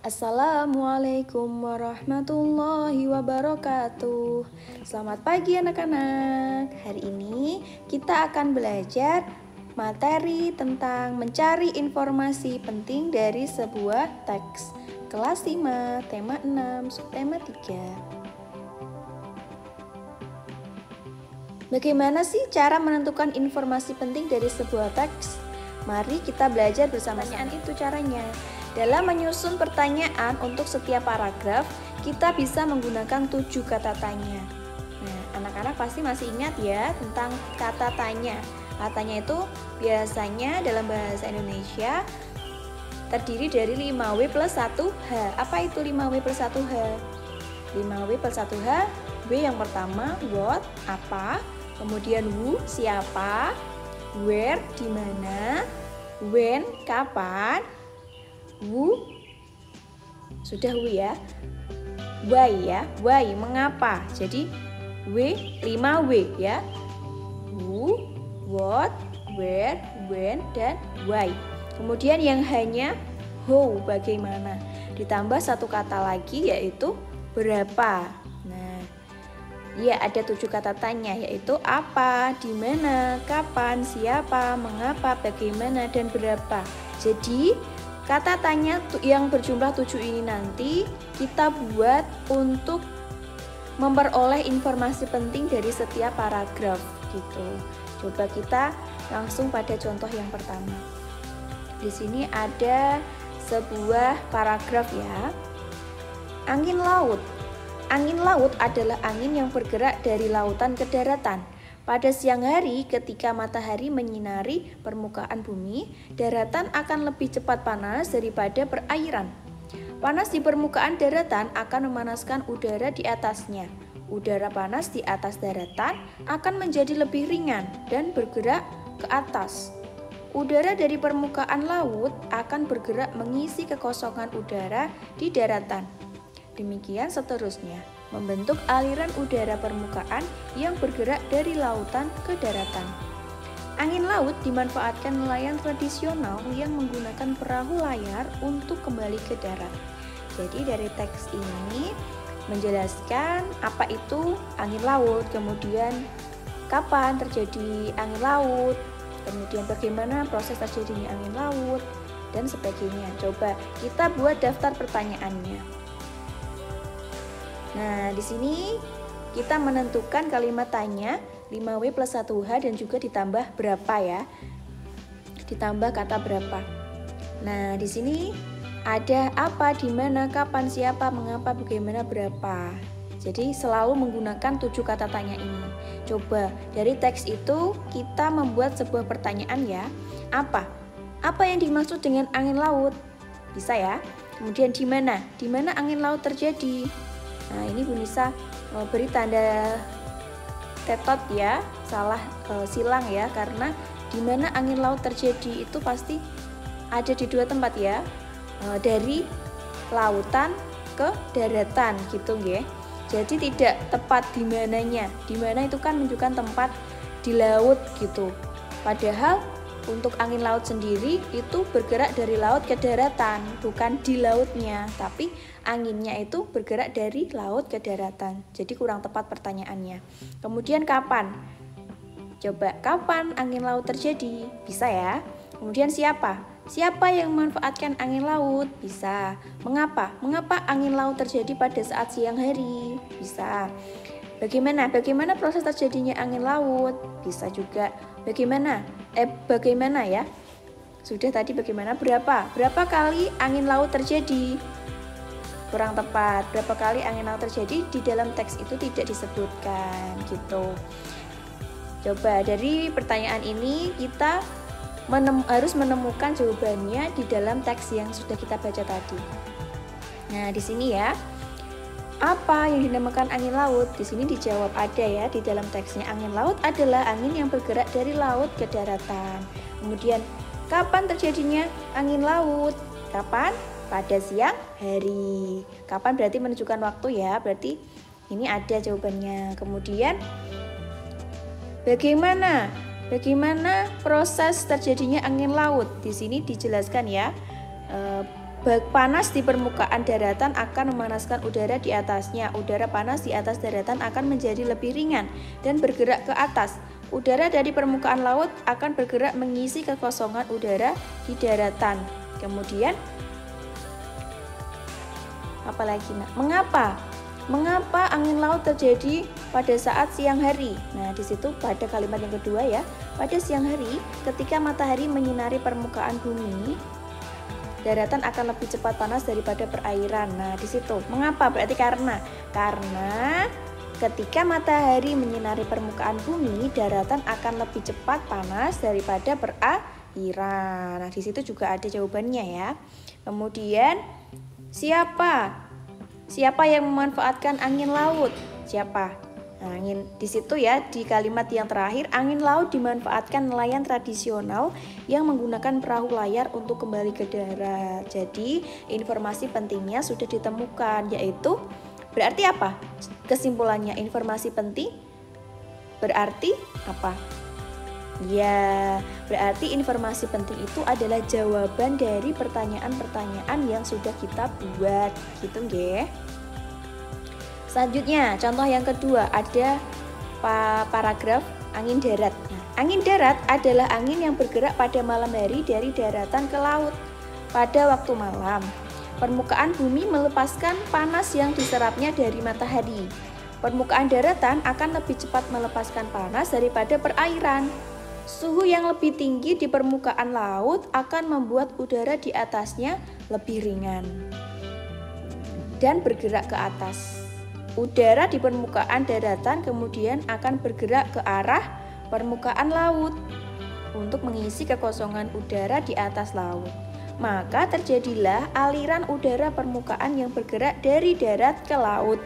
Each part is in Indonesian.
Assalamualaikum warahmatullahi wabarakatuh. Selamat pagi anak-anak. Hari ini kita akan belajar materi tentang mencari informasi penting dari sebuah teks. Kelas 5, tema 6, subtema 3. Bagaimana sih cara menentukan informasi penting dari sebuah teks? Mari kita belajar bersama-sama. Itu caranya. Dalam menyusun pertanyaan untuk setiap paragraf, kita bisa menggunakan 7 kata tanya. Nah, anak-anak pasti masih ingat ya tentang kata tanya. Katanya itu biasanya dalam bahasa Indonesia terdiri dari 5W plus 1H. Apa itu 5W plus 1H? 5W plus 1H, W yang pertama, what, apa, kemudian who, siapa, where, di mana, when, kapan, who, sudah who ya, why, mengapa. Jadi W, 5W ya, who, what, where, when, dan why. Kemudian yang hanya how, bagaimana, ditambah satu kata lagi yaitu berapa. Nah, ya ada 7 kata tanya yaitu apa, di mana, kapan, siapa, mengapa, bagaimana, dan berapa. Jadi kata tanya yang berjumlah 7 ini nanti kita buat untuk memperoleh informasi penting dari setiap paragraf gitu. Coba kita langsung pada contoh yang pertama. Di sini ada sebuah paragraf ya. Angin laut. Angin laut adalah angin yang bergerak dari lautan ke daratan. Pada siang hari, ketika matahari menyinari permukaan bumi, daratan akan lebih cepat panas daripada perairan. Panas di permukaan daratan akan memanaskan udara di atasnya. Udara panas di atas daratan akan menjadi lebih ringan dan bergerak ke atas. Udara dari permukaan laut akan bergerak mengisi kekosongan udara di daratan. Demikian seterusnya, membentuk aliran udara permukaan yang bergerak dari lautan ke daratan. Angin laut dimanfaatkan nelayan tradisional yang menggunakan perahu layar untuk kembali ke darat. Jadi dari teks ini menjelaskan apa itu angin laut, kemudian kapan terjadi angin laut, kemudian bagaimana proses terjadinya angin laut, dan sebagainya. Coba kita buat daftar pertanyaannya. Nah, di sini kita menentukan kalimat tanya 5W plus 1H dan juga ditambah berapa ya. Ditambah kata berapa. Nah, di sini ada apa, di mana, kapan, siapa, mengapa, bagaimana, berapa. Jadi selalu menggunakan 7 kata tanya ini. Coba dari teks itu kita membuat sebuah pertanyaan ya. Apa? Apa yang dimaksud dengan angin laut? Bisa ya. Kemudian di mana? Di mana angin laut terjadi? Nah, ini Bu Nisa beri tanda tetot ya, salah silang ya, karena di mana angin laut terjadi itu pasti ada di 2 tempat ya, dari lautan ke daratan gitu nggih. Jadi tidak tepat di mananya. Di mana itu kan menunjukkan tempat di laut gitu. Padahal untuk angin laut sendiri itu bergerak dari laut ke daratan, bukan di lautnya, tapi anginnya itu bergerak dari laut ke daratan. Jadi kurang tepat pertanyaannya. Kemudian kapan? Coba kapan angin laut terjadi? Bisa ya. Kemudian siapa? Siapa yang memanfaatkan angin laut? Bisa. Mengapa? Mengapa angin laut terjadi pada saat siang hari? Bisa. Bagaimana proses terjadinya angin laut? Bisa juga. Bagaimana ya? Sudah tadi bagaimana, berapa? Berapa kali angin laut terjadi? Kurang tepat. Berapa kali angin laut terjadi di dalam teks itu tidak disebutkan gitu. Coba dari pertanyaan ini kita harus menemukan jawabannya di dalam teks yang sudah kita baca tadi. Nah, di sini ya. Apa yang dinamakan angin laut? Di sini dijawab ada ya di dalam teksnya. Angin laut adalah angin yang bergerak dari laut ke daratan. Kemudian, kapan terjadinya angin laut? Kapan? Pada siang hari. Kapan berarti menunjukkan waktu ya. Berarti ini ada jawabannya. Kemudian, bagaimana proses terjadinya angin laut? Di sini dijelaskan ya. Panas di permukaan daratan akan memanaskan udara di atasnya. Udara panas di atas daratan akan menjadi lebih ringan dan bergerak ke atas. Udara dari permukaan laut akan bergerak mengisi kekosongan udara di daratan. Kemudian apalagi? Mengapa angin laut terjadi pada saat siang hari? Nah, di situ pada kalimat yang kedua ya. Pada siang hari, ketika matahari menyinari permukaan bumi, daratan akan lebih cepat panas daripada perairan. Nah, di situ mengapa? Berarti karena ketika matahari menyinari permukaan bumi, daratan akan lebih cepat panas daripada perairan. Nah, di situ juga ada jawabannya ya. Kemudian Siapa yang memanfaatkan angin laut? Siapa? Nah, angin di situ ya, di kalimat yang terakhir, angin laut dimanfaatkan nelayan tradisional yang menggunakan perahu layar untuk kembali ke darat. Jadi, informasi pentingnya sudah ditemukan, yaitu berarti apa? Kesimpulannya, informasi penting berarti apa? Ya, berarti informasi penting itu adalah jawaban dari pertanyaan-pertanyaan yang sudah kita buat, gitu nggih. Selanjutnya, contoh yang kedua ada paragraf angin darat. Nah, angin darat adalah angin yang bergerak pada malam hari dari daratan ke laut. Pada waktu malam, permukaan bumi melepaskan panas yang diserapnya dari matahari. Permukaan daratan akan lebih cepat melepaskan panas daripada perairan. Suhu yang lebih tinggi di permukaan laut akan membuat udara di atasnya lebih ringan dan bergerak ke atas. Udara di permukaan daratan kemudian akan bergerak ke arah permukaan laut untuk mengisi kekosongan udara di atas laut. Maka terjadilah aliran udara permukaan yang bergerak dari darat ke laut.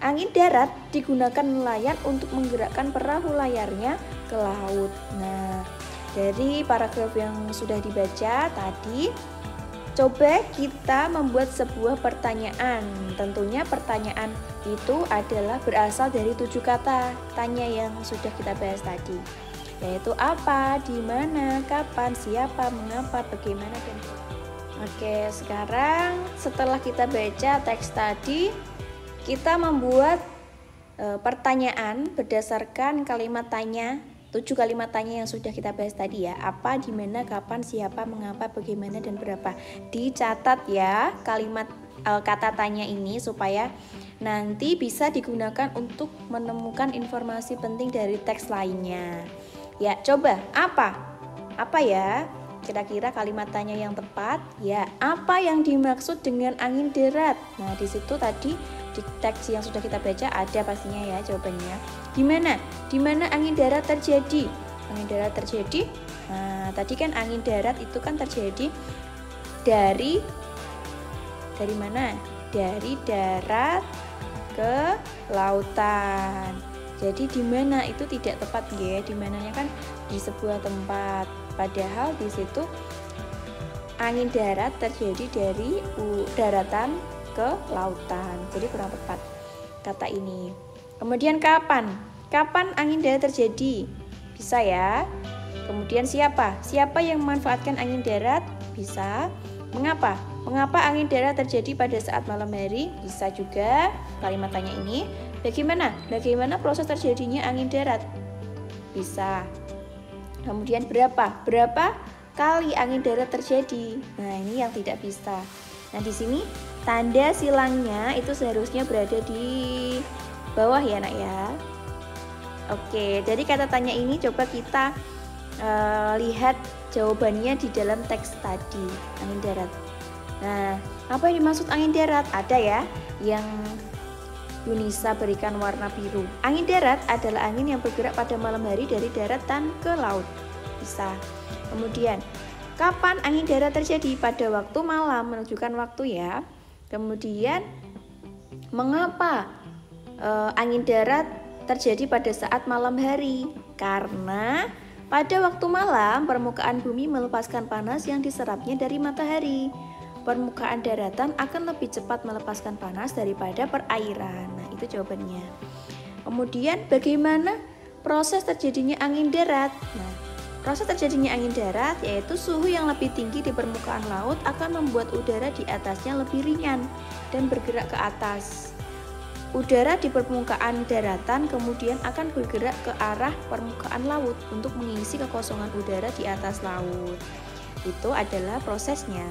Angin darat digunakan nelayan untuk menggerakkan perahu layarnya ke laut. Nah, dari paragraf yang sudah dibaca tadi, coba kita membuat sebuah pertanyaan. Tentunya pertanyaan itu adalah berasal dari 7 kata tanya yang sudah kita bahas tadi, yaitu apa, di mana, kapan, siapa, mengapa, bagaimana, dan Oke, sekarang setelah kita baca teks tadi, kita membuat pertanyaan berdasarkan kalimat tanya, 7 kalimat tanya yang sudah kita bahas tadi ya. Apa, di mana, kapan, siapa, mengapa, bagaimana, dan berapa. Dicatat ya kalimat kata tanya ini supaya nanti bisa digunakan untuk menemukan informasi penting dari teks lainnya. Ya, coba apa ya? Kira-kira kalimat tanya yang tepat ya, apa yang dimaksud dengan angin darat? Nah, di situ tadi di teks yang sudah kita baca ada pastinya ya jawabannya. Di mana angin darat terjadi? Angin darat terjadi. Nah, tadi kan angin darat itu kan terjadi dari mana? Dari darat ke lautan. Jadi di mana itu tidak tepat ya. Di mananya kan di sebuah tempat. Padahal di situ angin darat terjadi dari daratan ke lautan. Jadi kurang tepat kata ini. Kemudian kapan? Kapan angin darat terjadi? Bisa ya. Kemudian siapa? Siapa yang memanfaatkan angin darat? Bisa. Mengapa? Mengapa angin darat terjadi pada saat malam hari? Bisa juga kalimat tanya ini. Bagaimana? Bagaimana proses terjadinya angin darat? Bisa. Kemudian berapa kali angin darat terjadi? Nah, ini yang tidak bisa. Nah, di sini tanda silangnya itu seharusnya berada di bawah ya, Nak ya. Oke, jadi kata tanya ini coba kita lihat jawabannya di dalam teks tadi, angin darat. Nah, apa yang dimaksud angin darat? Ada ya yang Yunisa berikan warna biru. Angin darat adalah angin yang bergerak pada malam hari dari daratan ke laut. Bisa. Kemudian, kapan angin darat terjadi? Pada waktu malam, menunjukkan waktu ya. Kemudian, mengapa angin darat terjadi pada saat malam hari? Karena pada waktu malam, permukaan bumi melepaskan panas yang diserapnya dari matahari. Permukaan daratan akan lebih cepat melepaskan panas daripada perairan. Nah, itu jawabannya. Kemudian bagaimana proses terjadinya angin darat? Nah, Proses terjadinya angin darat yaitu suhu yang lebih tinggi di permukaan laut akan membuat udara di atasnya lebih ringan dan bergerak ke atas. Udara di permukaan daratan kemudian akan bergerak ke arah permukaan laut untuk mengisi kekosongan udara di atas laut. Itu adalah prosesnya.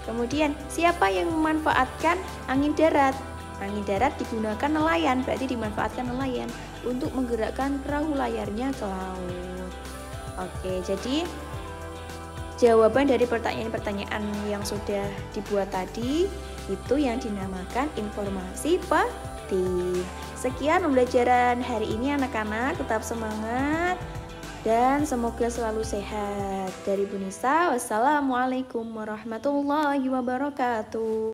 Kemudian, siapa yang memanfaatkan angin darat? Angin darat digunakan nelayan, berarti dimanfaatkan nelayan untuk menggerakkan perahu layarnya ke laut. Oke, jadi jawaban dari pertanyaan-pertanyaan yang sudah dibuat tadi itu yang dinamakan informasi penting. Sekian pembelajaran hari ini anak-anak, tetap semangat dan semoga selalu sehat. Dari Bu Nisa, wassalamualaikum warahmatullahi wabarakatuh.